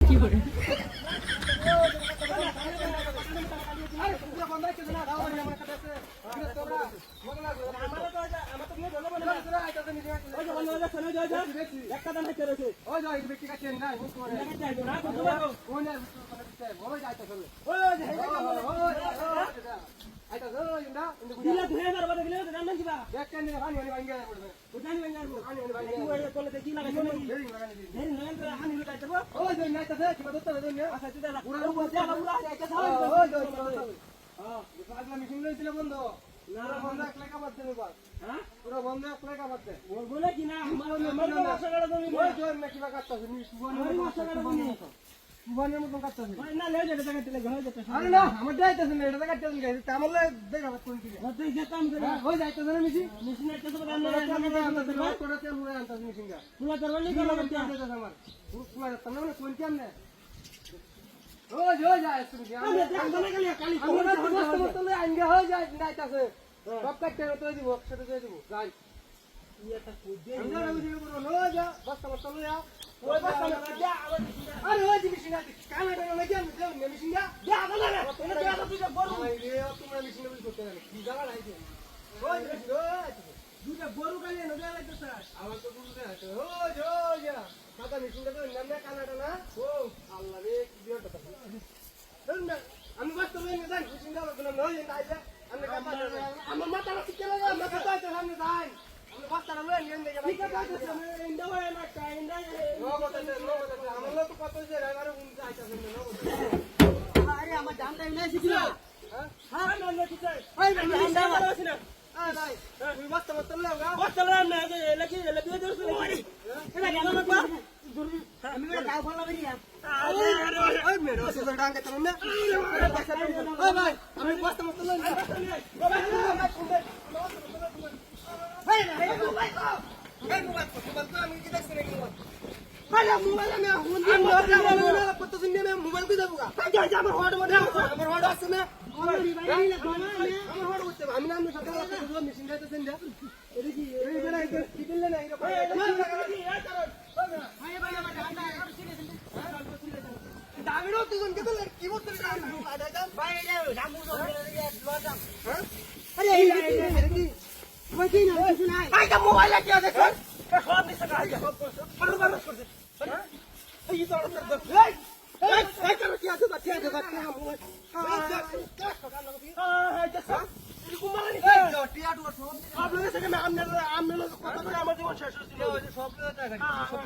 কি করে সুবনের মতন কাটতেছে না লে যেটা কাটতে লাগে হয়ে যেতে আরে না আমার যাইতেছে না এটা কাটতে লাগে তাহলে দেখাবো কোন কি তুই যে কাম করে হয়ে যাইতেছে না মেশিন আইতেছে বলে আমরা তোরা তেল মুড়ে আনতাস মেশিনটা পুরো করবলি করা করতে আমার পুরো তাহলে মানে কোন কেন না রোজ হয়ে যায় তুমি আমি দেখলে খালি আমরা সমস্ত মত আইঙ্গে হয়ে যায় যাইতাছে সব কাটতে তো দিব একসাথে দিয়ে দিব যাই এটা কই দে আমরা ওই বড় রোজ বস্তা বস্তা লয়া ওই বস্তা লয়া আরে ওই মেশিন আছে কানে কানে লাগি আমি দেব মেশিন না দে আদা না তুমি দে আদা তুই বড় আরে তোমরা মেশিন বলি করতে না কি জায়গা লাইছে ওই মেশিন ওই দুটা গরু কানে নজা লাগতেছে আমার তো বুঝতে আছে ওই ওই দাদা মেশিনটা তো নামে কানাটা না ও আল্লাহ রে কি বিরটা তো আমি বস্তা লই না যাই মেশিনটা বললাম নয় না আমি কাটা আমার মাথা রাখতে লাগে মাথা তো সামনে যাই আমি বস্তা লই নিয়ে যাই ঠিক আছে আমি ইন্ডা হয় না ইন্ডা আমার লোক কত যে রাগারে উন যাইতাছে না আরে আমার জানটা নাই শিখিল হ্যাঁ না না ঠিক আছে এই জানটা ভালো আছে না আয় ভাই তুমি বস্তা লও গা বস্তা লও না লাগি দরছ এটা কেন না আমি বড় গাও ভালো বেরি ওই মেরো সে ডাঙ্গে তো না ওই ভাই আমি বস্তা লই না ভাই না এই মোবাইল তো আমি কি দেখছ নাকি ভাই মোবাইল না হুন দিন না কত দিন না মোবাইল কই যাবো গা যা আমার হড আছে না আমার হড হচ্ছে আমি নাম সকাল রাতে মেশিন যাইতেছেন না এটা কি এই বেলা কি দিলে না এটা ভাই ভাই আমার ডান্ডা আর সিরিয়াস দাবিড়ো দুজন কে তো কি বলতে ভাই এটা রামু হ্যাঁ আরে এই কি ভাই কি না কিছু নাই ভাই তো মোবাইল কি আছে স্যার সব দিছে গাই সব বারবার করছে এই তো আর এই করো কি আছে বাচ্চা আছে বাচ্চা মোবাইল হ্যাঁ যা কুমারানি টিয়া টু সব লোকে থেকে আমনে কথা বলে আমার জীবন শেষ হচ্ছে সব লোকে টাকা সব